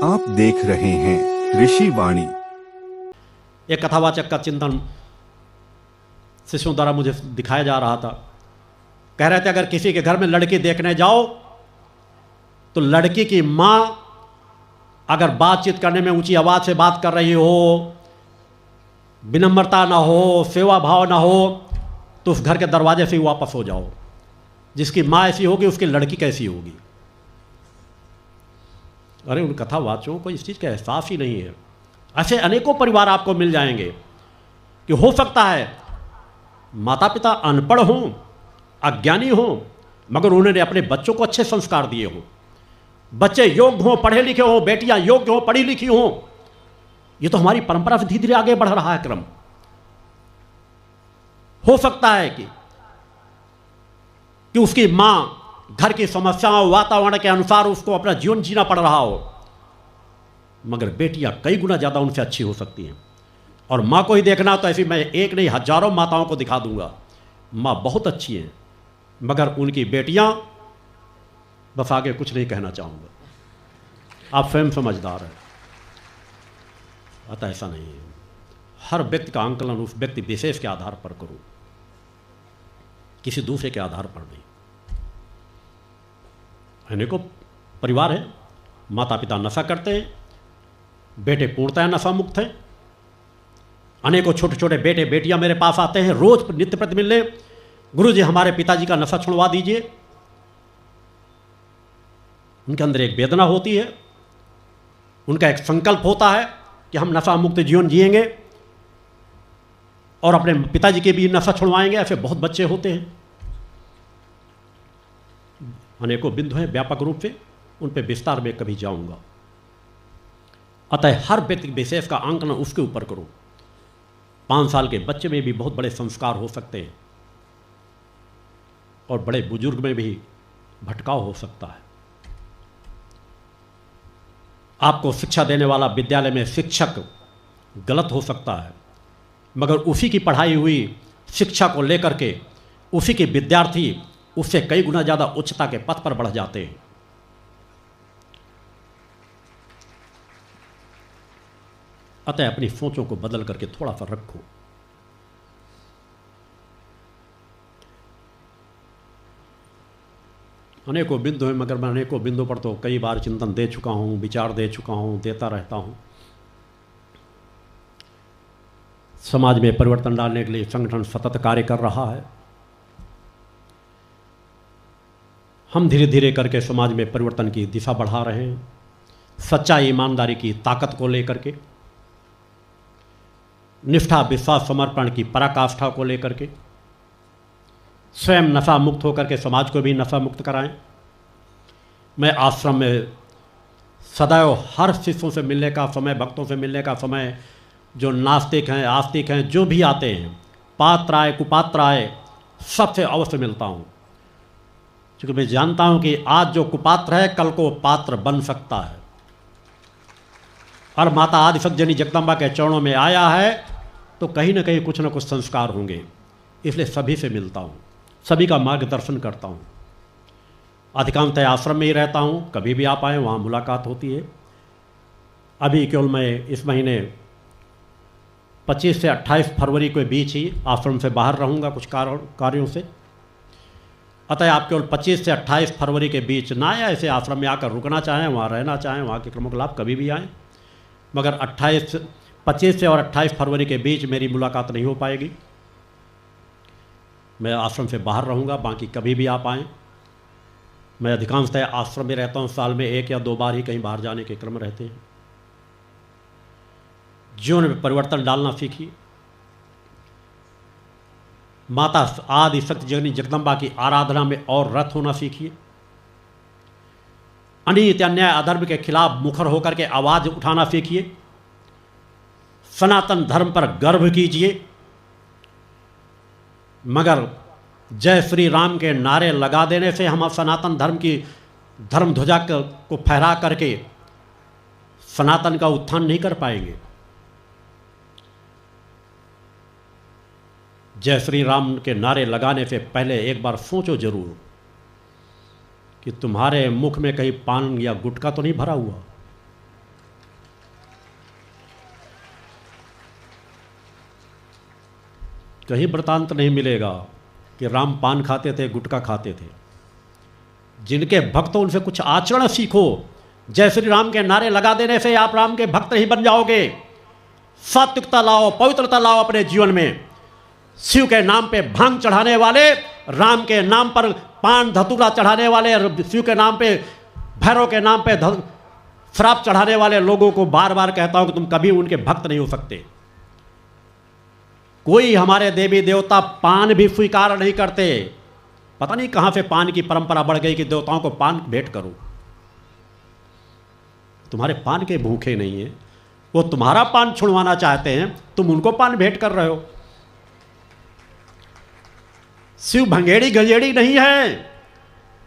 आप देख रहे हैं ऋषि वाणी। एक कथावाचक का चिंतन शिष्यों द्वारा मुझे दिखाया जा रहा था। कह रहे थे अगर किसी के घर में लड़की देखने जाओ तो लड़की की माँ अगर बातचीत करने में ऊंची आवाज़ से बात कर रही हो, विनम्रता ना हो, सेवा भाव ना हो, तो उस घर के दरवाजे से ही वापस हो जाओ। जिसकी माँ ऐसी होगी उसकी लड़की कैसी होगी। अरे उन कथावाचकों को इस चीज़ का एहसास ही नहीं है। ऐसे अनेकों परिवार आपको मिल जाएंगे कि हो सकता है माता पिता अनपढ़ हों, अज्ञानी हों, मगर उन्होंने अपने बच्चों को अच्छे संस्कार दिए हों। बच्चे योग्य हों, पढ़े लिखे हों, बेटियां योग्य हों, पढ़ी लिखी हों। ये तो हमारी परंपरा से धीरे धीरे आगे बढ़ रहा है क्रम। हो सकता है कि उसकी मां घर की समस्याओं, वातावरण के अनुसार उसको अपना जीवन जीना पड़ रहा हो, मगर बेटियां कई गुना ज़्यादा उनसे अच्छी हो सकती हैं। और माँ को ही देखना तो ऐसी मैं एक नहीं हजारों माताओं को दिखा दूंगा, माँ बहुत अच्छी हैं, मगर उनकी बेटियां, बस आगे कुछ नहीं कहना चाहूँगा, आप स्वयं समझदार हैं। अतः ऐसा नहीं है। हर व्यक्ति का आंकलन उस व्यक्ति विशेष के आधार पर करो, किसी दूसरे के आधार पर नहीं। अनेकों परिवार है, माता पिता नशा करते हैं, बेटे पूर्णतः नशा मुक्त हैं। अनेकों छोटे छोटे बेटे बेटियां मेरे पास आते हैं रोज नित्य प्रति मिलने, गुरु जी हमारे पिताजी का नशा छुड़वा दीजिए। उनके अंदर एक वेदना होती है, उनका एक संकल्प होता है कि हम नशा मुक्त जीवन जिएंगे और अपने पिताजी के भी नशा छुड़वाएंगे। ऐसे बहुत बच्चे होते हैं। अनेकों बिंदु हैं, व्यापक रूप से उन पर विस्तार में कभी जाऊंगा। अतः हर व्यक्ति विशेष का आंकलन उसके ऊपर करो। 5 साल के बच्चे में भी बहुत बड़े संस्कार हो सकते हैं और बड़े बुजुर्ग में भी भटकाव हो सकता है। आपको शिक्षा देने वाला विद्यालय में शिक्षक गलत हो सकता है, मगर उसी की पढ़ाई हुई शिक्षा को लेकर के उसी के विद्यार्थी उससे कई गुना ज़्यादा उच्चता के पथ पर बढ़ जाते हैं। अतः अपनी सोचों को बदल करके थोड़ा सा रखो। अनेकों बिंदु हैं, मगर मैं अनेकों बिंदु पर तो कई बार चिंतन दे चुका हूं, विचार दे चुका हूं, देता रहता हूं। समाज में परिवर्तन डालने के लिए संगठन सतत कार्य कर रहा है। हम धीरे धीरे करके समाज में परिवर्तन की दिशा बढ़ा रहे हैं, सच्चाई ईमानदारी की ताकत को लेकर के, निष्ठा विश्वास समर्पण की पराकाष्ठा को लेकर के, स्वयं नशा मुक्त होकर के समाज को भी नशा मुक्त कराएं। मैं आश्रम में सदैव हर शिष्यों से मिलने का समय, भक्तों से मिलने का समय, जो नास्तिक हैं, आस्तिक हैं, जो भी आते हैं, पात्र आए कुपात्र आए, सबसे अवश्य मिलता हूँ। क्योंकि मैं जानता हूँ कि आज जो कुपात्र है कल को पात्र बन सकता है। और माता आदिशक्ति जननी जगदम्बा के चरणों में आया है तो कहीं ना कहीं कुछ ना कुछ संस्कार होंगे। इसलिए सभी से मिलता हूँ, सभी का मार्गदर्शन करता हूँ। अधिकांशतः आश्रम में ही रहता हूँ, कभी भी आप आए वहाँ मुलाकात होती है। अभी केवल मैं इस महीने 25 से 28 फरवरी के बीच ही आश्रम से बाहर रहूँगा कुछ कार्यों से। अतः आप केवल 25 से 28 फरवरी के बीच ना आए, ऐसे आश्रम में आकर रुकना चाहें, वहाँ रहना चाहें, वहाँ के क्रमों के लाभ कभी भी आएँ। मगर 25 से और 28 फरवरी के बीच मेरी मुलाकात नहीं हो पाएगी। मैं आश्रम से बाहर रहूँगा, बाकी कभी भी आप आएँ। मैं अधिकांशतः आश्रम में रहता हूँ, साल में 1 या 2 बार ही कहीं बाहर जाने के क्रम रहते हैं। जीवन में परिवर्तन डालना सीखिए। माता आदि शक्ति जननी जगदम्बा की आराधना में और रत होना सीखिए। अनित अन्याय अधर्म के खिलाफ मुखर होकर के आवाज उठाना सीखिए। सनातन धर्म पर गर्व कीजिए, मगर जय श्री राम के नारे लगा देने से हम सनातन धर्म की धर्म ध्वजा को फहरा करके सनातन का उत्थान नहीं कर पाएंगे। जय श्री राम के नारे लगाने से पहले एक बार सोचो जरूर कि तुम्हारे मुख में कहीं पान या गुटखा तो नहीं भरा हुआ। कहीं वृतांत नहीं मिलेगा कि राम पान खाते थे, गुटखा खाते थे। जिनके भक्त हो उनसे कुछ आचरण सीखो। जय श्री राम के नारे लगा देने से आप राम के भक्त नहीं बन जाओगे। सात्विकता लाओ, पवित्रता लाओ अपने जीवन में। शिव के नाम पे भांग चढ़ाने वाले, राम के नाम पर पान धतूरा चढ़ाने वाले, शिव के नाम पे, भैरव के नाम पे शराब चढ़ाने वाले लोगों को बार बार कहता हूं कि तुम कभी उनके भक्त नहीं हो सकते। कोई हमारे देवी देवता पान भी स्वीकार नहीं करते। पता नहीं कहां से पान की परंपरा बढ़ गई कि देवताओं को पान भेंट करो। तुम्हारे पान के भूखे नहीं है, वो तुम्हारा पान छुड़वाना चाहते हैं, तुम उनको पान भेंट कर रहे हो। शिव भंगेड़ी गंजेड़ी नहीं है,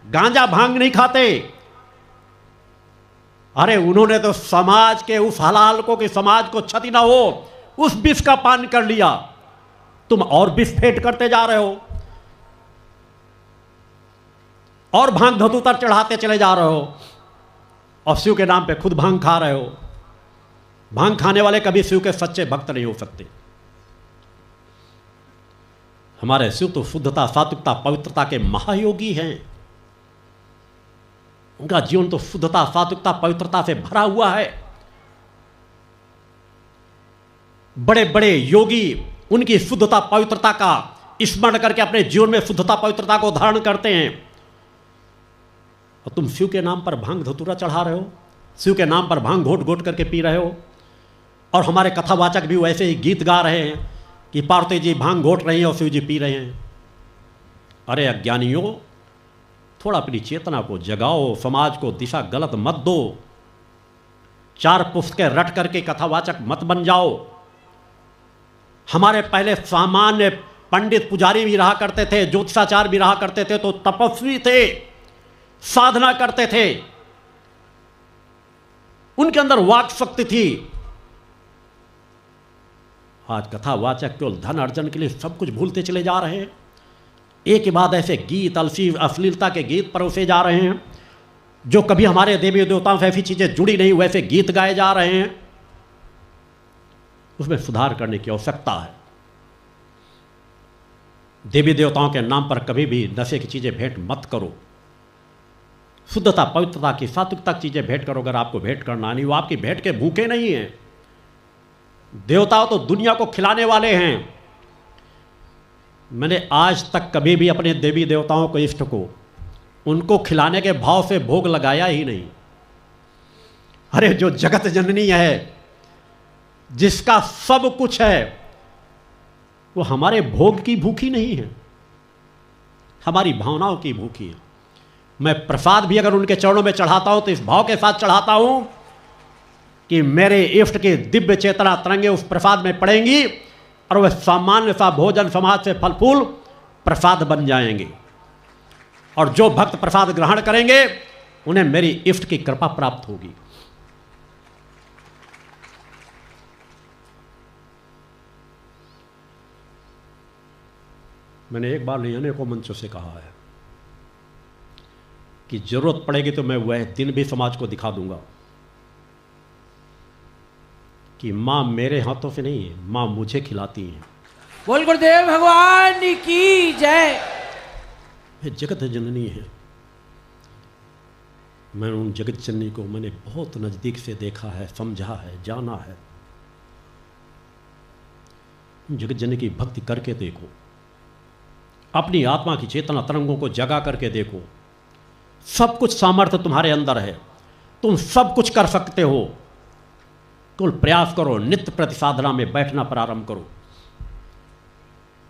गांजा भांग नहीं खाते। अरे उन्होंने तो समाज के उस हलाल को कि समाज को क्षति ना हो उस विष का पान कर लिया। तुम और विष फेंट करते जा रहे हो और भांग धतूतर चढ़ाते चले जा रहे हो और शिव के नाम पे खुद भांग खा रहे हो। भांग खाने वाले कभी शिव के सच्चे भक्त नहीं हो सकते। हमारे शिव तो शुद्धता, सात्विकता, पवित्रता के महायोगी हैं। उनका जीवन तो शुद्धता, सात्विकता, पवित्रता से भरा हुआ है। बड़े बड़े योगी उनकी शुद्धता, पवित्रता का स्मरण करके अपने जीवन में शुद्धता, पवित्रता को धारण करते हैं। और तुम शिव के नाम पर भांग धतूरा चढ़ा रहे हो, शिव के नाम पर भांग घोट घोट करके पी रहे हो। और हमारे कथावाचक भी वैसे ही गीत गा रहे हैं कि पार्वती जी भांग घोट रही हैं और शिव जी पी रहे हैं। अरे अज्ञानियों, थोड़ा अपनी चेतना को जगाओ, समाज को दिशा गलत मत दो। चार पुस्तकें रट करके कथावाचक मत बन जाओ। हमारे पहले सामान्य पंडित पुजारी भी रहा करते थे, ज्योतिषाचार्य भी रहा करते थे, तो तपस्वी थे, साधना करते थे, उनके अंदर वाक शक्ति थी। आज कथावाचक केवल धन अर्जन के लिए सब कुछ भूलते चले जा रहे हैं। एक के बाद ऐसे गीत, अश्लीलता के गीत परोसे जा रहे हैं जो कभी हमारे देवी देवताओं से ऐसी चीजें जुड़ी नहीं, वैसे गीत गाए जा रहे हैं। उसमें सुधार करने की आवश्यकता है। देवी देवताओं के नाम पर कभी भी नशे की चीजें भेंट मत करो। शुद्धता, पवित्रता की, सात्विकता की चीजें भेंट करो। अगर आपको भेंट करना नहीं, वो आपकी भेंट के भूखे नहीं हैं। देवता तो दुनिया को खिलाने वाले हैं। मैंने आज तक कभी भी अपने देवी देवताओं को, इष्ट को, उनको खिलाने के भाव से भोग लगाया ही नहीं। अरे जो जगत जननी है, जिसका सब कुछ है, वो हमारे भोग की भूखी नहीं है, हमारी भावनाओं की भूखी है। मैं प्रसाद भी अगर उनके चरणों में चढ़ाता हूं तो इस भाव के साथ चढ़ाता हूं कि मेरे इष्ट की दिव्य चेतना तरंगे उस प्रसाद में पड़ेंगी और वह सामान्य सा भोजन समाज से फल फूल प्रसाद बन जाएंगे। और जो भक्त प्रसाद ग्रहण करेंगे उन्हें मेरी इष्ट की कृपा प्राप्त होगी। मैंने एक बार नहीं, अनेकों मंचों से कहा है कि जरूरत पड़ेगी तो मैं वह दिन भी समाज को दिखा दूंगा कि मां मेरे हाथों से नहीं है, मां मुझे खिलाती है। बोल गुरुदेव भगवान की जय। ये जगत जननी है। मैं उन जगत जननी को मैंने बहुत नजदीक से देखा है, समझा है, जाना है। जगत जननी की भक्ति करके देखो, अपनी आत्मा की चेतना तरंगों को जगा करके देखो। सब कुछ सामर्थ्य तुम्हारे अंदर है, तुम सब कुछ कर सकते हो। केवल प्रयास करो, नित्य प्रति साधना में बैठना प्रारंभ करो,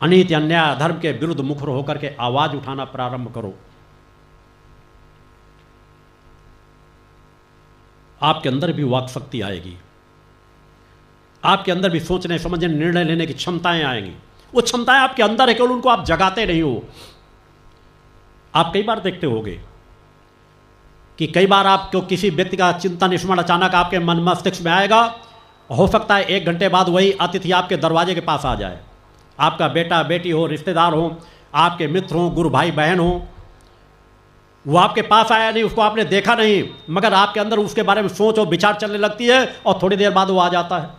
अनीति अन्याय अधर्म के विरुद्ध मुखर होकर के आवाज उठाना प्रारंभ करो। आपके अंदर भी वाक शक्ति आएगी, आपके अंदर भी सोचने समझने निर्णय लेने की क्षमताएं आएंगी। वो क्षमताएं आपके अंदर है, केवल उनको आप जगाते नहीं हो। आप कई बार देखते होंगे कि कई बार आपको किसी व्यक्ति का चिंतन स्मरण अचानक आपके मन मस्तिष्क में आएगा। हो सकता है 1 घंटे बाद वही अतिथि आपके दरवाजे के पास आ जाए। आपका बेटा बेटी हो, रिश्तेदार हो, आपके मित्र हो, गुरु भाई बहन हो, वो आपके पास आया नहीं, उसको आपने देखा नहीं, मगर आपके अंदर उसके बारे में सोच और विचार चलने लगती है और थोड़ी देर बाद वो आ जाता है।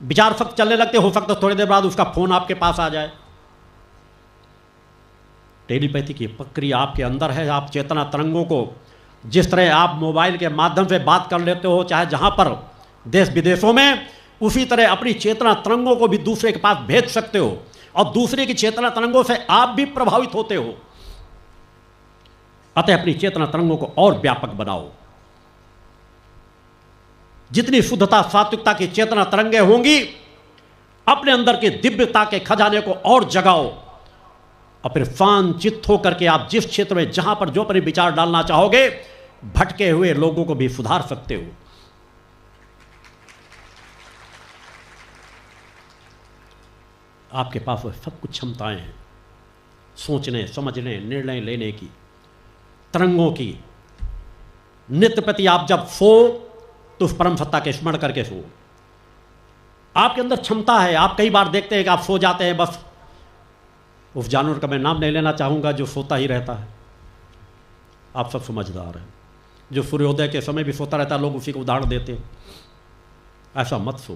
विचार फक्त चलने लगते, हो सकता है थोड़ी देर बाद उसका फ़ोन आपके पास आ जाए। टेलीपैथी की प्रक्रिया आपके अंदर है। आप चेतना तरंगों को जिस तरह आप मोबाइल के माध्यम से बात कर लेते हो चाहे जहाँ पर देश विदेशों में, उसी तरह अपनी चेतना तरंगों को भी दूसरे के पास भेज सकते हो और दूसरे की चेतना तरंगों से आप भी प्रभावित होते हो। अतः अपनी चेतना तरंगों को और व्यापक बनाओ। जितनी शुद्धता सात्विकता की चेतना तरंगें होंगी, अपने अंदर की दिव्यता के खजाने को और जगाओ और फिर शांत चित्त होकर के आप जिस क्षेत्र में जहां पर जो अपने विचार डालना चाहोगे, भटके हुए लोगों को भी सुधार सकते हो। आपके पास वह सब कुछ क्षमताएं हैं, सोचने समझने निर्णय लेने की, तरंगों की। नित्य प्रति आप जब सो तो उस परम सत्ता के स्मरण करके सो। आपके अंदर क्षमता है। आप कई बार देखते हैं कि आप सो जाते हैं, बस उस जानवर का मैं नाम नहीं लेना चाहूँगा जो सोता ही रहता है। आप सब समझदार हैं। जो सूर्योदय के समय भी सोता रहता है, लोग उसी को उदाहरण देते हैं। ऐसा मत सो।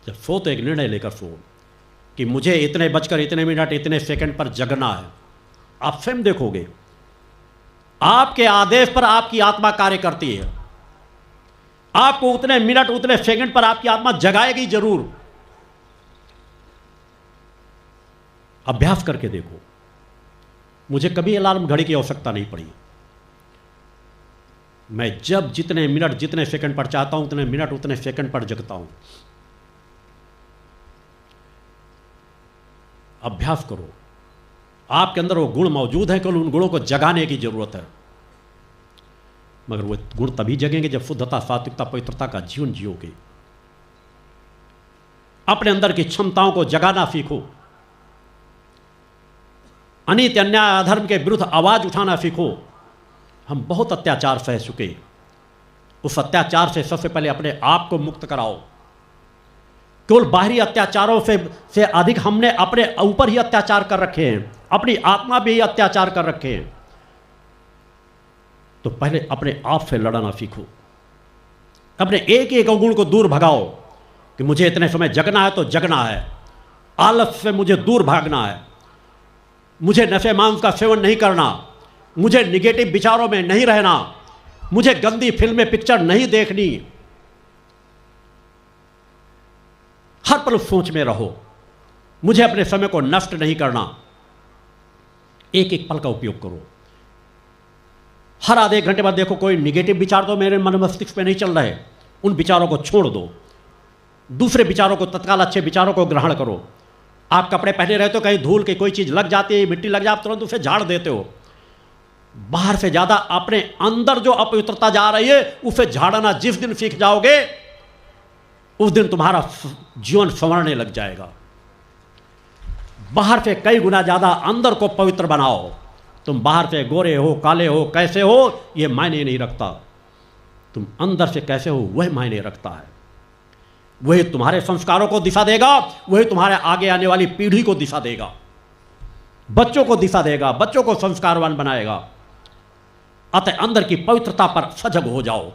जब सो तो एक निर्णय लेकर सो कि मुझे इतने बजकर इतने मिनट इतने सेकंड पर जगना है। आप स्वयं देखोगे आपके आदेश पर आपकी आत्मा कार्य करती है। आपको उतने मिनट उतने सेकंड पर आपकी आत्मा जगाएगी जरूर। अभ्यास करके देखो। मुझे कभी अलार्म घड़ी की आवश्यकता नहीं पड़ी। मैं जब जितने मिनट जितने सेकंड पर चाहता हूं उतने मिनट उतने सेकंड पर जगता हूं। अभ्यास करो। आपके अंदर वो गुण मौजूद है, केवल उन गुणों को जगाने की जरूरत है। मगर वो गुण तभी जगेंगे जब शुद्धता सात्विकता पवित्रता का जीवन जियोगे। अपने अंदर की क्षमताओं को जगाना सीखो। अनित अन्याय अधर्म के विरुद्ध आवाज उठाना सीखो। हम बहुत अत्याचार सह चुके। उस अत्याचार से सबसे पहले अपने आप को मुक्त कराओ। केवल बाहरी अत्याचारों से अधिक हमने अपने ऊपर ही अत्याचार कर रखे हैं। अपनी आत्मा भी अत्याचार कर रखे हैं। तो पहले अपने आप से लड़ना सीखो। अपने एक एक अवगुण को दूर भगाओ कि मुझे इतने समय जगना है तो जगना है। आलस से मुझे दूर भागना है। मुझे नशे मांस का सेवन नहीं करना। मुझे निगेटिव विचारों में नहीं रहना। मुझे गंदी फिल्में पिक्चर नहीं देखनी। हर पल सोच में रहो। मुझे अपने समय को नष्ट नहीं करना। एक एक पल का उपयोग करो। हर आधे घंटे बाद देखो कोई निगेटिव विचार तो मेरे मन मस्तिष्क में नहीं चल रहे, उन विचारों को छोड़ दो। दूसरे विचारों को तत्काल अच्छे विचारों को ग्रहण करो। आप कपड़े पहने रहते हो, कहीं धूल की कोई चीज लग जाती है, मिट्टी लग जाती है, तुरंत उसे झाड़ देते हो। बाहर से ज्यादा अपने अंदर जो अपवित्रता जा रही है उसे झाड़ना जिस दिन सीख जाओगे उस दिन तुम्हारा जीवन संवरने लग जाएगा। बाहर से कई गुना ज्यादा अंदर को पवित्र बनाओ। तुम बाहर से गोरे हो काले हो कैसे हो यह मायने नहीं रखता। तुम अंदर से कैसे हो वह मायने रखता है। वही तुम्हारे संस्कारों को दिशा देगा। वही तुम्हारे आगे आने वाली पीढ़ी को दिशा देगा। बच्चों को दिशा देगा। बच्चों को संस्कारवान बनाएगा। अतः अंदर की पवित्रता पर सजग हो जाओ।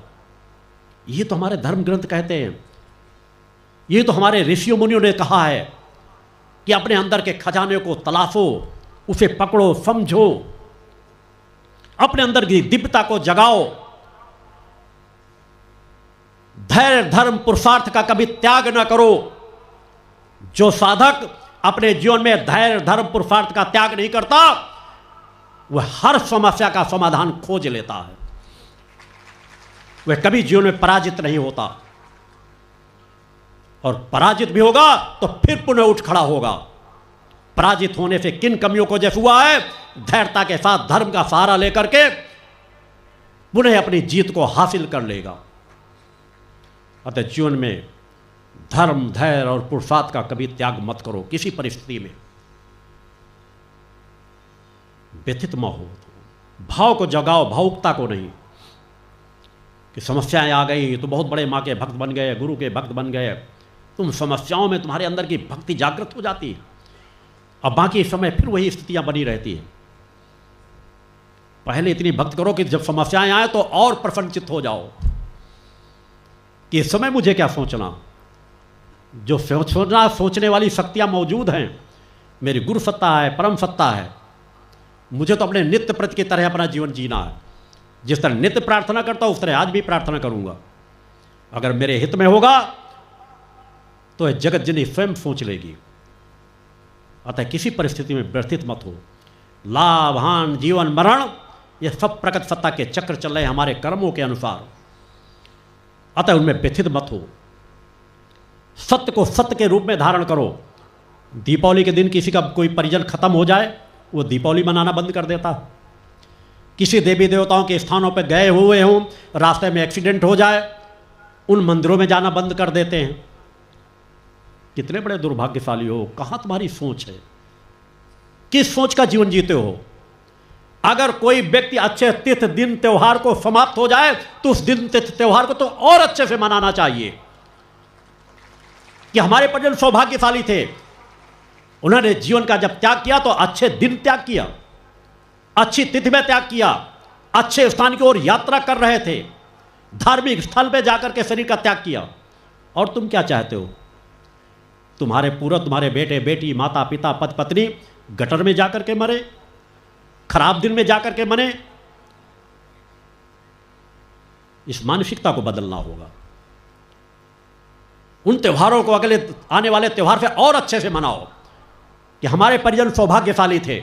ये तो हमारे धर्म ग्रंथ कहते हैं। ये तो हमारे ऋषियों मुनियों ने कहा है कि अपने अंदर के खजाने को तलाशो, उसे पकड़ो, समझो, अपने अंदर की दिव्यता को जगाओ। धैर्य धर्म पुरुषार्थ का कभी त्याग न करो। जो साधक अपने जीवन में धैर्य धर्म पुरुषार्थ का त्याग नहीं करता वह हर समस्या का समाधान खोज लेता है। वह कभी जीवन में पराजित नहीं होता। और पराजित भी होगा तो फिर पुनः उठ खड़ा होगा। पराजित होने से किन कमियों को जैसे हुआ है, धैर्यता के साथ धर्म का सहारा लेकर के पुनः अपनी जीत को हासिल कर लेगा। अतः जीवन में धर्म धैर्य और पुरुषार्थ का कभी त्याग मत करो। किसी परिस्थिति में व्यथित मत हो। भाव को जगाओ, भावुकता को नहीं कि समस्याएं आ गई तो बहुत बड़े माँ के भक्त बन गए, गुरु के भक्त बन गए। तुम समस्याओं में तुम्हारे अंदर की भक्ति जागृत हो जाती है और बाकी समय फिर वही स्थितियां बनी रहती है। पहले इतनी भक्त करो कि जब समस्याएं आए तो और प्रसन्नचित्त हो जाओ कि इस समय मुझे क्या सोचना। जो सोचने वाली शक्तियां मौजूद हैं, मेरी गुरु सत्ता है, परम सत्ता है, मुझे तो अपने नित्य प्रति की तरह अपना जीवन जीना है। जिस तरह नित्य प्रार्थना करता हूं उस तरह आज भी प्रार्थना करूंगा। अगर मेरे हित में होगा तो यह जगत जननी स्वयं सोच लेगी। अतः किसी परिस्थिति में व्यथित मत हो। लाभ हान जीवन मरण ये सब प्रकट सत्ता के चक्र चल रहे हैं हमारे कर्मों के अनुसार। अतः उनमें व्यथित मत हो। सत्य को सत्य के रूप में धारण करो। दीपावली के दिन किसी का कोई परिजन खत्म हो जाए वो दीपावली मनाना बंद कर देता। किसी देवी देवताओं के स्थानों पर गए हुए हों, रास्ते में एक्सीडेंट हो जाए, उन मंदिरों में जाना बंद कर देते हैं। कितने बड़े दुर्भाग्यशाली हो। कहां तुम्हारी सोच है? किस सोच का जीवन जीते हो? अगर कोई व्यक्ति अच्छे तीर्थ दिन त्योहार को समाप्त हो जाए तो उस दिन तीर्थ त्योहार को तो और अच्छे से मनाना चाहिए कि हमारे परिजन सौभाग्यशाली थे, उन्होंने जीवन का जब त्याग किया तो अच्छे दिन त्याग किया, अच्छी तिथि में त्याग किया, अच्छे स्थान की ओर यात्रा कर रहे थे, धार्मिक स्थल पे जाकर के शरीर का त्याग किया। और तुम क्या चाहते हो? तुम्हारे पूर्व, तुम्हारे बेटे बेटी, माता पिता, पति पत्नी गटर में जाकर के मरे, खराब दिन में जाकर के मरे। इस मानसिकता को बदलना होगा। उन त्योहारों को अगले आने वाले त्योहार से और अच्छे से मनाओ कि हमारे परिजन सौभाग्यशाली थे,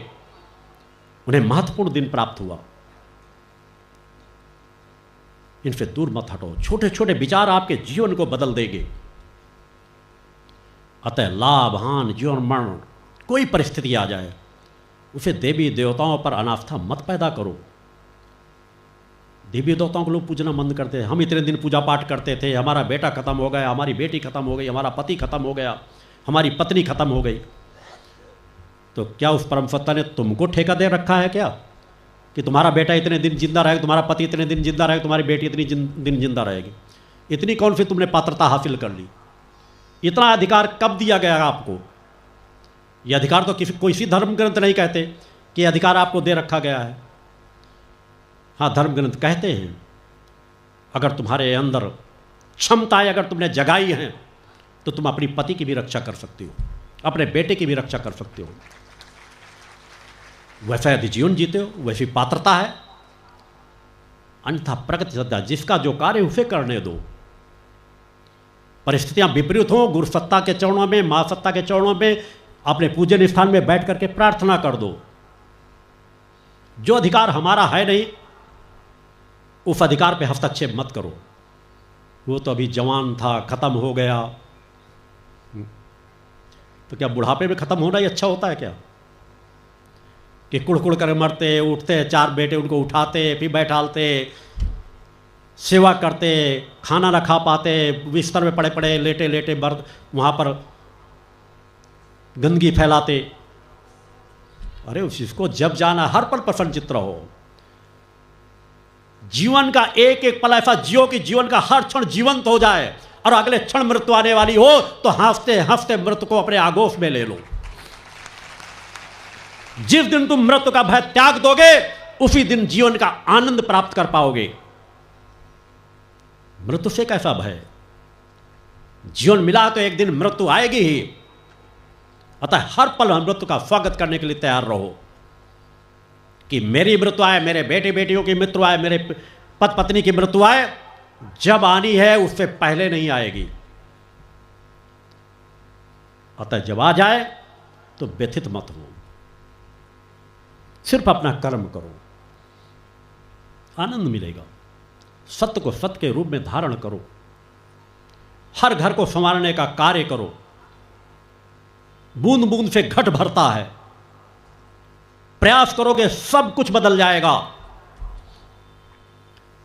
उन्हें महत्वपूर्ण दिन प्राप्त हुआ। इनसे दूर मत हटो। छोटे छोटे विचार आपके जीवन को बदल देंगे। अतः लाभ हान जीवन मरण कोई परिस्थिति आ जाए उसे देवी देवताओं पर अनास्था मत पैदा करो। देवी देवताओं को लोग पूजना बंद करते हैं। हम इतने दिन पूजा पाठ करते थे, हमारा बेटा खत्म हो गया, हमारी बेटी खत्म हो गई, हमारा पति खत्म हो गया, हमारी पत्नी खत्म हो गई, तो क्या उस परम सत्ता ने तुमको ठेका दे रखा है क्या कि तुम्हारा बेटा इतने दिन जिंदा रहेगा, तुम्हारा पति इतने दिन जिंदा रहेगा, तुम्हारी बेटी इतनी दिन जिंदा रहेगी? इतनी कौन सी तुमने पात्रता हासिल कर ली? इतना अधिकार कब दिया गया आपको? यह अधिकार तो किसी धर्म ग्रंथ नहीं कहते कि अधिकार आपको दे रखा गया है। हाँ, धर्म ग्रंथ कहते हैं अगर तुम्हारे अंदर क्षमताएं अगर तुमने जगाई हैं तो तुम अपनी पति की भी रक्षा कर सकते हो, अपने बेटे की भी रक्षा कर सकते हो। वैसा यदि जीवन जीते हो वैसी पात्रता है। अन्यथा प्रगति सत्ता, जिसका जो कार्य उसे करने दो। परिस्थितियां विपरीत हो, गुरु सत्ता के चरणों में, मां सत्ता के चरणों में, अपने पूजन स्थान में बैठ करके प्रार्थना कर दो। जो अधिकार हमारा है नहीं उस अधिकार पे हस्तक्षेप मत करो। वो तो अभी जवान था, खत्म हो गया, तो क्या बुढ़ापे में खत्म होना ही अच्छा होता है क्या? कि कुड़ कर मरते उठते, चार बेटे उनको उठाते फिर बैठालते, सेवा करते, खाना न खा पाते, बिस्तर में पड़े पड़े लेटे लेटे बर्द वहाँ पर गंदगी फैलाते। अरे उसको जब जाना हर पल प्रसन्न चित्त रहो। जीवन का एक एक पल ऐसा जियो कि जीवन का हर क्षण जीवंत हो जाए और अगले क्षण मृत्यु आने वाली हो तो हंसते हंसते मृत्यु को अपने आगोश में ले लो। जिस दिन तुम मृत्यु का भय त्याग दोगे उसी दिन जीवन का आनंद प्राप्त कर पाओगे। मृत्यु से कैसा भय? जीवन मिला तो एक दिन मृत्यु आएगी ही। अतः हर पल मृत्यु का स्वागत करने के लिए तैयार रहो कि मेरी मृत्यु आए, मेरे बेटे बेटियों की मृत्यु आए, मेरे पति पत्नी की मृत्यु आए, जब आनी है उससे पहले नहीं आएगी। अतः जब आ जाए तो व्यथित मत हो, सिर्फ अपना कर्म करो, आनंद मिलेगा। सत्य को सत्य के रूप में धारण करो, हर घर को संवारने का कार्य करो। बूंद बूंद से घट भरता है, प्रयास करोगे सब कुछ बदल जाएगा।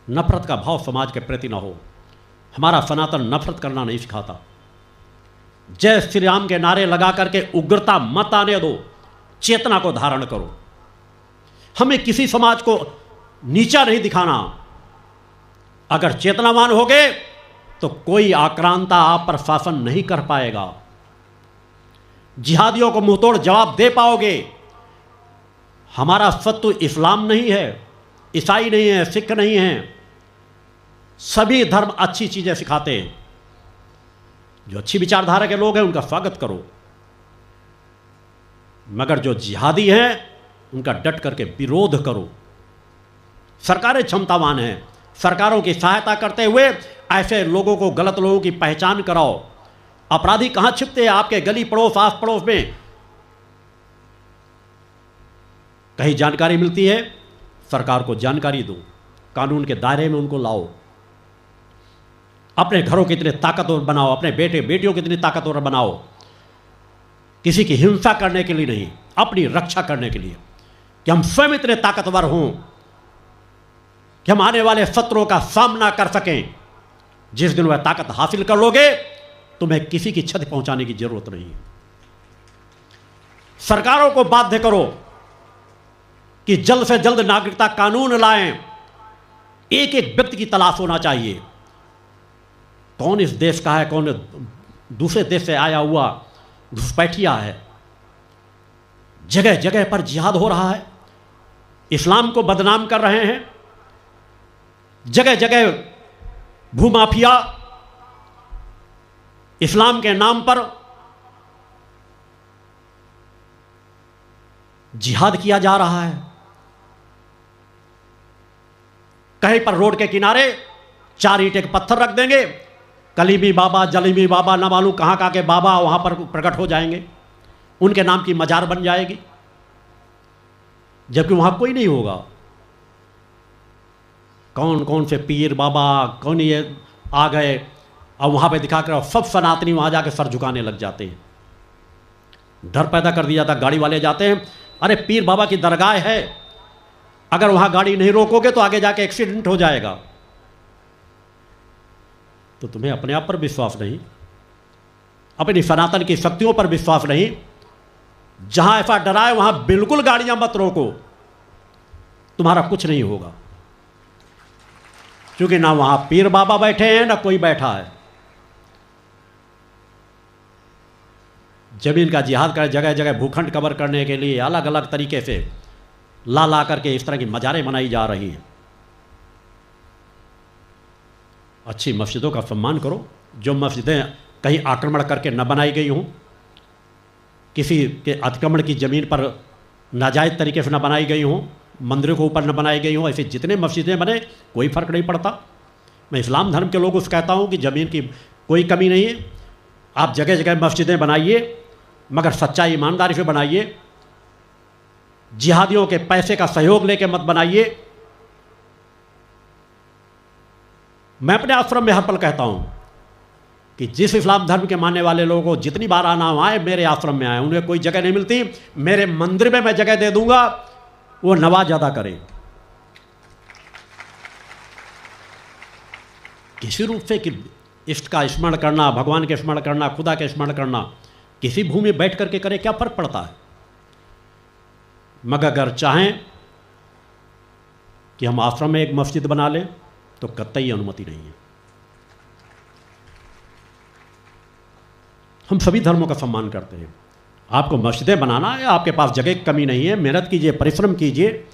नफरत का भाव समाज के प्रति ना हो। हमारा सनातन नफरत करना नहीं सिखाता। जय श्री राम के नारे लगा करके उग्रता मत आने दो, चेतना को धारण करो। हमें किसी समाज को नीचा नहीं दिखाना। अगर चेतनावान होगे तो कोई आक्रांता आप पर शासन नहीं कर पाएगा। जिहादियों को मुंहतोड़ जवाब दे पाओगे। हमारा शत्रु इस्लाम नहीं है, ईसाई नहीं है, सिख नहीं है। सभी धर्म अच्छी चीजें सिखाते हैं। जो अच्छी विचारधारा के लोग हैं उनका स्वागत करो, मगर जो जिहादी हैं उनका डट करके विरोध करो। सरकारें क्षमतावान हैं, सरकारों की सहायता करते हुए ऐसे लोगों को, गलत लोगों की पहचान कराओ। अपराधी कहाँ छिपते हैं? आपके गली पड़ोस, आस पड़ोस में कहीं जानकारी मिलती है, सरकार को जानकारी दो, कानून के दायरे में उनको लाओ। अपने घरों को इतने ताकतवर बनाओ, अपने बेटे बेटियों को इतनी ताकतवर बनाओ, किसी की हिंसा करने के लिए नहीं, अपनी रक्षा करने के लिए, कि हम स्वयं इतने ताकतवर हों कि हम आने वाले शत्रुओं का सामना कर सकें। जिस दिन वह ताकत हासिल कर लोगे, तुम्हें किसी की क्षति पहुंचाने की जरूरत नहीं है। सरकारों को बाध्य करो कि जल्द से जल्द नागरिकता कानून लाएं। एक एक व्यक्ति की तलाश होना चाहिए, कौन इस देश का है, कौन दूसरे देश से आया हुआ घुसपैठिया है। जगह जगह पर जिहाद हो रहा है, इस्लाम को बदनाम कर रहे हैं। जगह जगह भूमाफिया इस्लाम के नाम पर जिहाद किया जा रहा है। कहीं पर रोड के किनारे 4 ईंट एक पत्थर रख देंगे, कलीमी बाबा, जलीमी बाबा, न मालूम कहाँ कहाँ के बाबा वहाँ पर प्रकट हो जाएंगे, उनके नाम की मजार बन जाएगी, जबकि वहाँ कोई नहीं होगा। कौन कौन से पीर बाबा, कौन ये आ गए, और वहाँ पे दिखा कर सब सनातनी वहाँ जाके सर झुकाने लग जाते हैं। डर पैदा कर दिया जाता, गाड़ी वाले जाते हैं, अरे पीर बाबा की दरगाह है, अगर वहाँ गाड़ी नहीं रोकोगे तो आगे जाके एक्सीडेंट हो जाएगा। तो तुम्हें अपने आप पर विश्वास नहीं, अपनी सनातन की शक्तियों पर विश्वास नहीं। जहां ऐसा डराए वहां बिल्कुल गाड़ियां मत रोको, तुम्हारा कुछ नहीं होगा, क्योंकि ना वहां पीर बाबा बैठे हैं ना कोई बैठा है। जमीन का जिहाद कर, जगह जगह भूखंड कवर करने के लिए अलग अलग तरीके से ला करके इस तरह की मजारें बनाई जा रही हैं। अच्छी मस्जिदों का सम्मान करो, जो मस्जिदें कहीं आक्रमण करके न बनाई गई हों, किसी के अतिक्रमण की ज़मीन पर नाजायज़ तरीके से न बनाई गई हों, मंदिरों के ऊपर न बनाई गई हों, ऐसे जितने मस्जिदें बने कोई फ़र्क नहीं पड़ता। मैं इस्लाम धर्म के लोगों से कहता हूँ कि ज़मीन की कोई कमी नहीं है, आप जगह जगह मस्जिदें बनाइए, मगर सच्चाई ईमानदारी से बनाइए। जिहादियों के पैसे का सहयोग लेके मत बनाइए। मैं अपने आश्रम में हर पल कहता हूं कि जिस इस्लाम धर्म के मानने वाले लोगों को जितनी बार आना आए, मेरे आश्रम में आए, उन्हें कोई जगह नहीं मिलती, मेरे मंदिर में मैं जगह दे दूंगा, वो नवाज अदा करें। किसी रूप से कि इष्ट का स्मरण करना, भगवान के स्मरण करना, खुदा के स्मरण करना, किसी भूमि में बैठ करके करे, क्या फर्क पड़ता है। मगर अगर चाहें कि हम आश्रम में एक मस्जिद बना लें तो कतई अनुमति नहीं है। हम सभी धर्मों का सम्मान करते हैं। आपको मस्जिदें बनाना है, आपके पास जगह की कमी नहीं है, मेहनत कीजिए, परिश्रम कीजिए,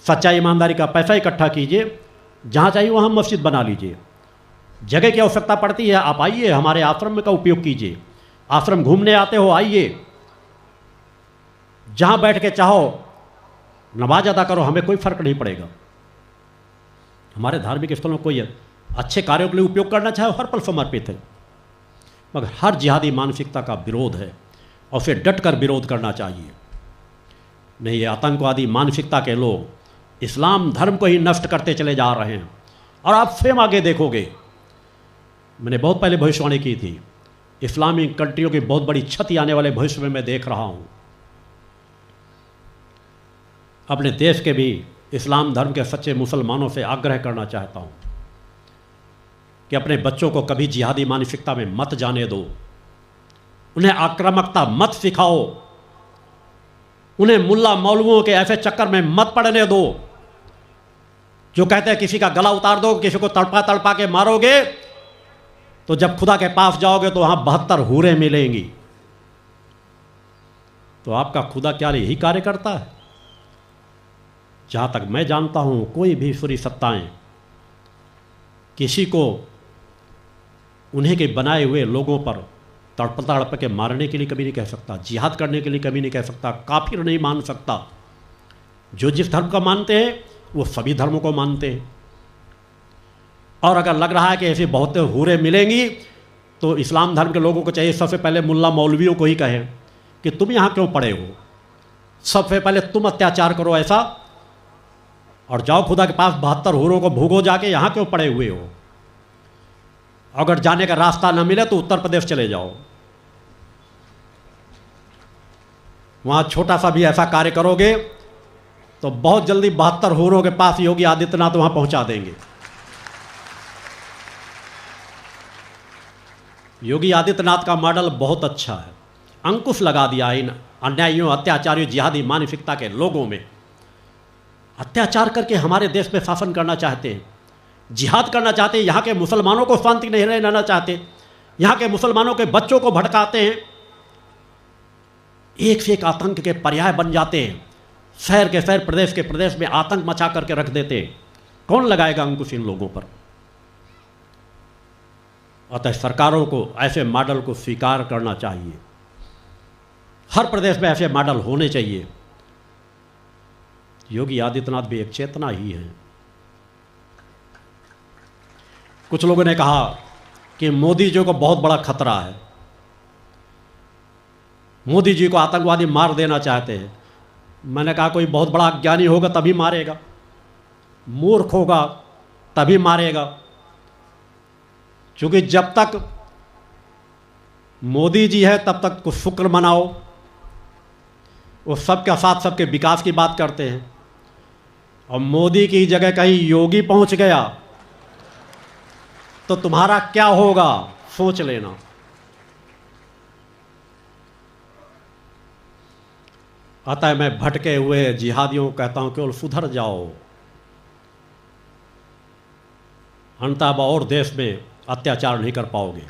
सच्चाई ईमानदारी का पैसा इकट्ठा कीजिए, जहाँ चाहिए वहाँ मस्जिद बना लीजिए। जगह की आवश्यकता पड़ती है, आप आइए, हमारे आश्रम का उपयोग कीजिए। आश्रम घूमने आते हो, आइए, जहाँ बैठ के चाहो नमाज अदा करो, हमें कोई फर्क नहीं पड़ेगा। हमारे धार्मिक स्थलों में कोई अच्छे कार्यों के लिए उपयोग करना चाहे, हर पल समर्पित है, मगर हर जिहादी मानसिकता का विरोध है और उसे डट कर विरोध करना चाहिए। नहीं, ये आतंकवादी मानसिकता के लोग इस्लाम धर्म को ही नष्ट करते चले जा रहे हैं। और आप स्वयं आगे देखोगे, मैंने बहुत पहले भविष्यवाणी की थी, इस्लामिक कंट्रियों की बहुत बड़ी क्षति आने वाले भविष्य में मैं देख रहा हूँ। अपने देश के भी इस्लाम धर्म के सच्चे मुसलमानों से आग्रह करना चाहता हूँ कि अपने बच्चों को कभी जिहादी मानसिकता में मत जाने दो, उन्हें आक्रामकता मत सिखाओ, उन्हें मुल्ला मौलवियों के ऐसे चक्कर में मत पड़ने दो जो कहते हैं किसी का गला उतार दो, किसी को तड़पा तड़पा के मारोगे तो जब खुदा के पास जाओगे तो वहां 72 हूरें मिलेंगी। तो आपका खुदा क्या यही कार्य करता है? जहां तक मैं जानता हूं, कोई भी ईश्वरीय सत्ताएं किसी को उन्हीं के बनाए हुए लोगों पर तड़प तड़प के मारने के लिए कभी नहीं कह सकता, जिहाद करने के लिए कभी नहीं कह सकता, काफिर नहीं मान सकता। जो जिस धर्म को मानते हैं वो सभी धर्मों को मानते हैं। और अगर लग रहा है कि ऐसी बहुत हूरें मिलेंगी तो इस्लाम धर्म के लोगों को चाहिए सबसे पहले मुल्ला मौलवियों को ही कहें कि तुम यहाँ क्यों पड़े हो, सबसे पहले तुम अत्याचार करो ऐसा, और जाओ खुदा के पास 72 हूरों को भूगो जाके, यहाँ क्यों पड़े हुए हो। अगर जाने का रास्ता न मिले तो उत्तर प्रदेश चले जाओ, वहाँ छोटा सा भी ऐसा कार्य करोगे तो बहुत जल्दी 72 हूरों के पास योगी आदित्यनाथ वहाँ पहुँचा देंगे। योगी आदित्यनाथ का मॉडल बहुत अच्छा है, अंकुश लगा दिया इन अन्यायियों, अत्याचारियों, जिहादी मानसिकता के लोगों में। अत्याचार करके हमारे देश में शासन करना चाहते हैं, जिहाद करना चाहते हैं, यहाँ के मुसलमानों को शांति नहीं रहना चाहते, यहाँ के मुसलमानों के बच्चों को भड़काते हैं, एक से एक आतंक के पर्याय बन जाते हैं, शहर के शहर, प्रदेश के प्रदेश में आतंक मचा करके रख देते हैं। कौन लगाएगा अंकुश इन लोगों पर? अतः सरकारों को ऐसे मॉडल को स्वीकार करना चाहिए, हर प्रदेश में ऐसे मॉडल होने चाहिए। योगी आदित्यनाथ भी एक चेतना ही है। कुछ लोगों ने कहा कि मोदी जी को बहुत बड़ा खतरा है, मोदी जी को आतंकवादी मार देना चाहते हैं। मैंने कहा कोई बहुत बड़ा ज्ञानी होगा तभी मारेगा, मूर्ख होगा तभी मारेगा। क्योंकि जब तक मोदी जी है तब तक कुछ शुक्र मनाओ, वो सबका साथ सबके विकास की बात करते हैं। और मोदी की जगह कहीं योगी पहुंच गया तो तुम्हारा क्या होगा सोच लेना। अतः मैं भटके हुए जिहादियों को कहता हूं केवल सुधर जाओ, अंततः अब और देश में अत्याचार नहीं कर पाओगे।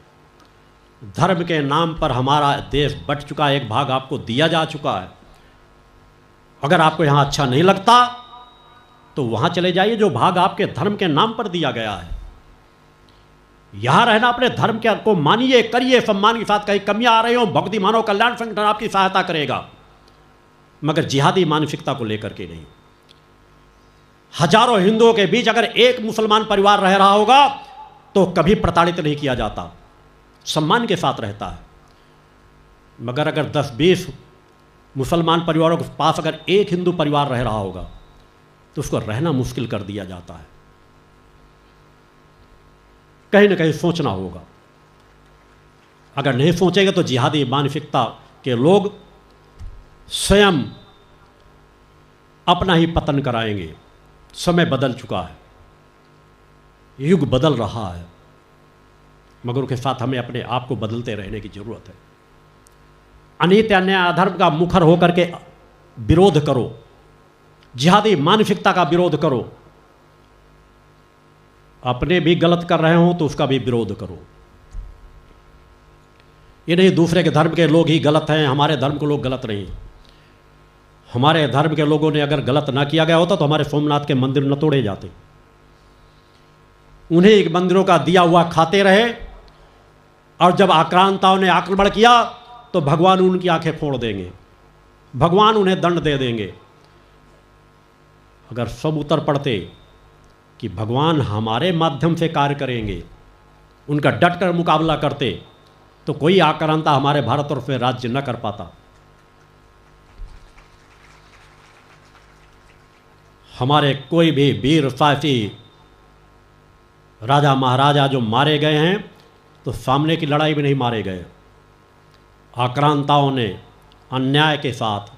धर्म के नाम पर हमारा देश बट चुका है, एक भाग आपको दिया जा चुका है। अगर आपको यहाँ अच्छा नहीं लगता तो वहाँ चले जाइए जो भाग आपके धर्म के नाम पर दिया गया है। यहाँ रहना, अपने धर्म के को मानिए, करिए सम्मान के साथ। कहीं कमियाँ आ रही हो, भक्ति मानव कल्याण संगठन आपकी सहायता करेगा, मगर जिहादी मानसिकता को लेकर के नहीं। हजारों हिंदुओं के बीच अगर एक मुसलमान परिवार रह रहा होगा तो कभी प्रताड़ित नहीं किया जाता, सम्मान के साथ रहता है। मगर अगर 10-20 मुसलमान परिवारों के पास अगर एक हिंदू परिवार रह रहा होगा तो उसको रहना मुश्किल कर दिया जाता है। कहीं ना कहीं सोचना होगा। अगर नहीं सोचेंगे तो जिहादी मानसिकता के लोग स्वयं अपना ही पतन कराएंगे। समय बदल चुका है, युग बदल रहा है, मगर उसके साथ हमें अपने आप को बदलते रहने की जरूरत है। अनीति अन्याय अधर्म का मुखर होकर के विरोध करो, जिहादी मानसिकता का विरोध करो। अपने भी गलत कर रहे हो तो उसका भी विरोध करो। ये नहीं दूसरे के धर्म के लोग ही गलत हैं, हमारे धर्म के लोग गलत नहीं। हमारे धर्म के लोगों ने अगर गलत ना किया गया होता तो हमारे सोमनाथ के मंदिर न तोड़े जाते। उन्हें एक मंदिरों का दिया हुआ खाते रहे, और जब आक्रांताओं ने आक्रमण किया तो भगवान उनकी आंखें फोड़ देंगे, भगवान उन्हें दंड दे देंगे। अगर सब उतर पड़ते कि भगवान हमारे माध्यम से कार्य करेंगे, उनका डट कर मुकाबला करते, तो कोई आक्रांता हमारे भारत और में राज्य न कर पाता। हमारे कोई भी वीर साहसी राजा महाराजा जो मारे गए हैं तो सामने की लड़ाई में नहीं मारे गए, आक्रांताओं ने अन्याय के साथ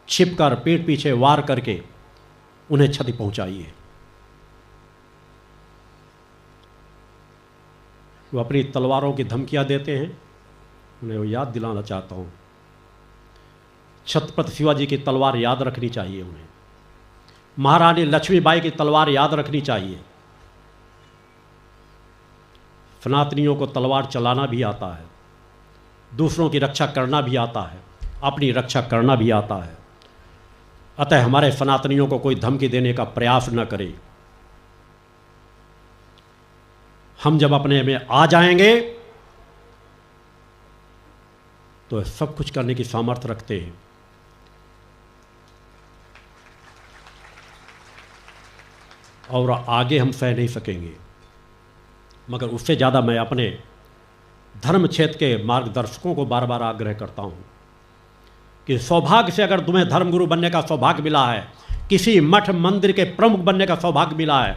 छिपकर पीठ पीछे वार करके उन्हें क्षति पहुंचाई है। वो अपनी तलवारों की धमकियां देते हैं, उन्हें वो याद दिलाना चाहता हूं, छत्रपति शिवाजी की तलवार याद रखनी चाहिए उन्हें, महारानी लक्ष्मीबाई की तलवार याद रखनी चाहिए। सनातनियों को तलवार चलाना भी आता है, दूसरों की रक्षा करना भी आता है, अपनी रक्षा करना भी आता है। अतः हमारे सनातनियों को कोई धमकी देने का प्रयास न करे। हम जब अपने में आ जाएंगे तो सब कुछ करने की सामर्थ्य रखते हैं। और आगे हम सह नहीं सकेंगे। मगर उससे ज़्यादा मैं अपने धर्म क्षेत्र के मार्गदर्शकों को बार बार आग्रह करता हूँ कि सौभाग्य से अगर तुम्हें धर्मगुरु बनने का सौभाग्य मिला है, किसी मठ मंदिर के प्रमुख बनने का सौभाग्य मिला है,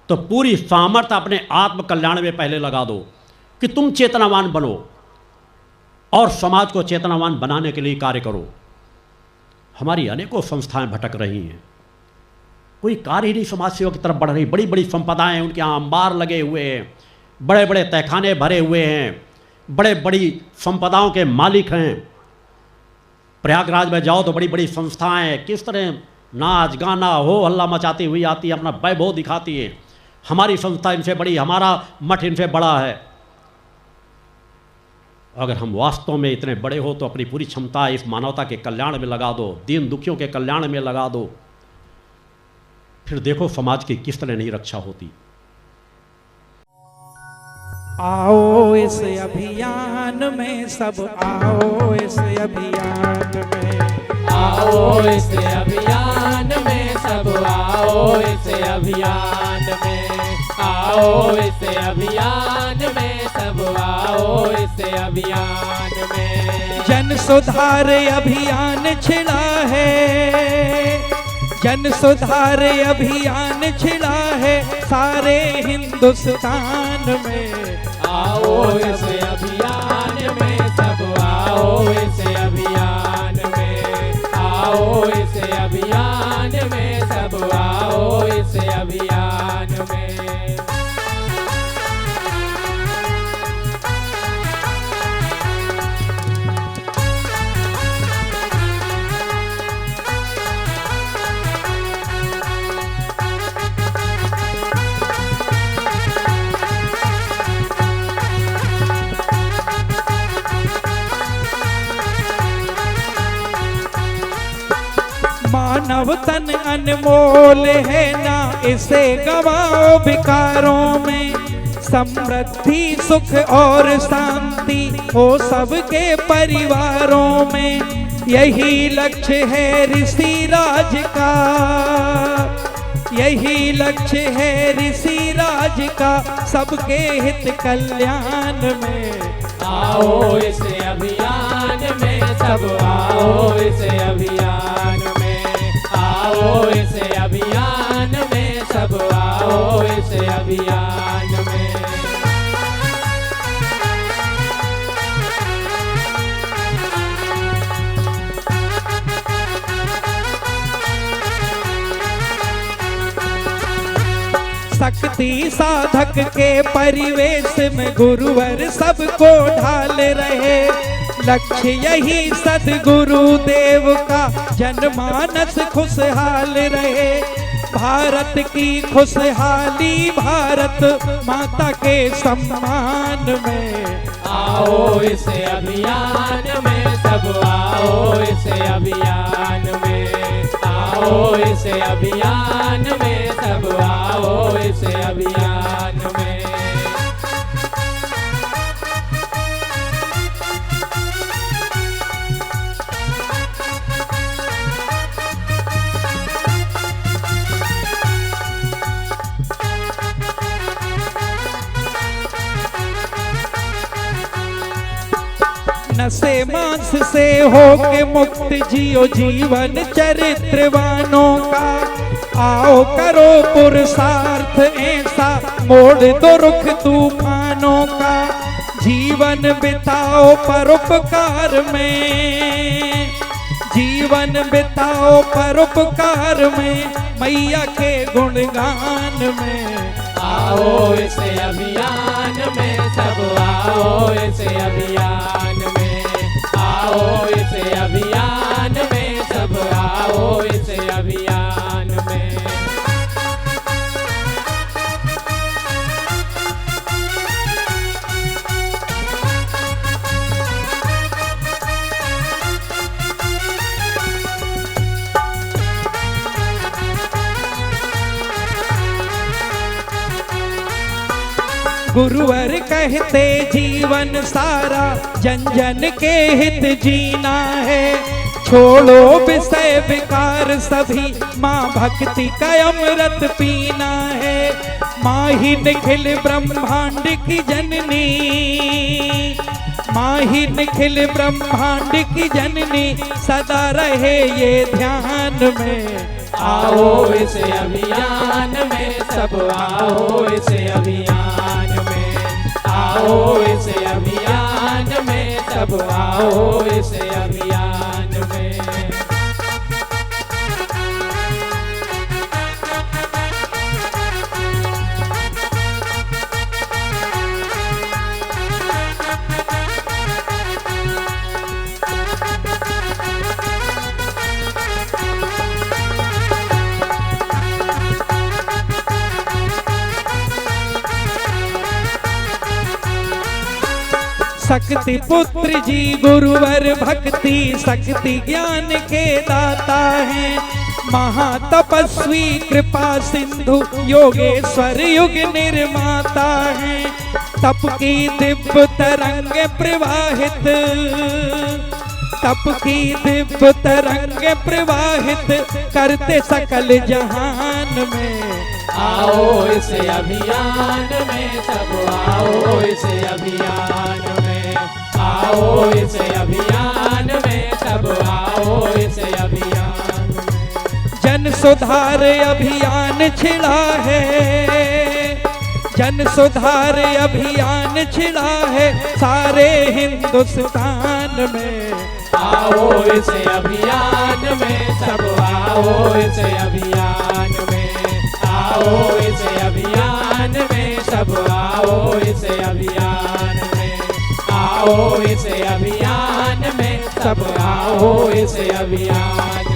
तो पूरी सामर्थ्य अपने आत्म कल्याण में पहले लगा दो कि तुम चेतनावान बनो और समाज को चेतनावान बनाने के लिए कार्य करो। हमारी अनेकों संस्थाएं भटक रही हैं, कोई कार्य ही नहीं समाज सेवा की तरफ बढ़ रही। बड़ी बड़ी संपदाएं हैं, उनके यहाँ अंबार लगे हुए हैं, बड़े बड़े तहखाने भरे हुए हैं, बड़े बड़ी संपदाओं के मालिक हैं। प्रयागराज में जाओ तो बड़ी बड़ी संस्थाएं किस तरह नाच गाना हो हल्ला मचाती हुई आती है, अपना वैभव दिखाती है। हमारी संस्था इनसे बड़ी, हमारा मठ इनसे बड़ा है। अगर हम वास्तव में इतने बड़े हो तो अपनी पूरी क्षमता इस मानवता के कल्याण में लगा दो, दीन दुखियों के कल्याण में लगा दो, फिर देखो समाज की किस तरह नहीं रक्षा होती। आओ इस अभियान में सब, आओ इस अभियान में, आओ इस अभियान में सब, आओ इस अभियान में, आओ इस अभियान में सब, आओ इस अभियान में। जन सुधार अभियान छिड़ा है, जन सुधार अभियान छिड़ा है सारे हिंदुस्तान में। आओ इस अभियान में सब, आओ इस अभियान में, आओ इस अभियान में सब, आओ इस अभियान में। मानव तन अनमोल है ना, इसे गवाओ विकारों में। समृद्धि सुख और शांति हो सबके परिवारों में, यही लक्ष्य है ऋषि राज का, यही लक्ष्य है ऋषि राज का, सबके हित कल्याण में। आओ इस अभियान में सब, आओ इस अभियान में, आओ इस अभियान में सब, आओ इस अभियान में। शक्ति साधक के परिवेश में गुरुवर सबको ढाल रहे, लक्ष्य यही सद्गुरु देव का जनमानस खुशहाल रहे। भारत की खुशहाली भारत माता के सम्मान में। आओ इस अभियान में सब, आओ इस अभियान में, आओ इस अभियान में सब, आओ इस अभियान में। नशे मांस से होके मुक्त जियो जीवन चरित्रवानों का। आओ करो पुरुषार्थ ऐसा, मोड़ दो रुख तूफानों का। जीवन बिताओ परोपकार में, जीवन बिताओ परोपकार में, मैया के गुणगान में। आओ इस अभियान में सब, आओ इस अभियान में, आओ इस अभियान में सब, आओ इस अभियान में। गुरुवर कहते जीवन सारा जन जन के हित जीना है। छोड़ो विषय विकार सभी, माँ भक्ति का अमृत पीना है। माँ ही निखिल ब्रह्मांड की जननी, माँ ही निखिल ब्रह्मांड की जननी, सदा रहे ये ध्यान में। आओ इस अभियान में सब, आओ इस अभियान में, आओ इस अभियान में सब, आओ इस अभियान में। शक्ति पुत्र जी गुरुवर भक्ति शक्ति ज्ञान के दाता हैं। महातपस्वी कृपा सिंधु योगेश्वर युग निर्माता हैं। तप की दिव्य तरंग प्रवाहित, तप की दिव्य तरंग प्रवाहित करते सकल जहान में। आओ इस अभियान में सब, आओ इस अभियान में, आओ इस अभियान में सब, आओ इस अभियान में। जन सुधार अभियान छिड़ा है, जन सुधार अभियान छिड़ा है सारे हिंदुस्तान में। आओ इस अभियान में सब, आओ इस अभियान में, आओ इस अभियान में सब, आओ इस अभियान में, आओ इस अभियान में सब, आओ इस अभियान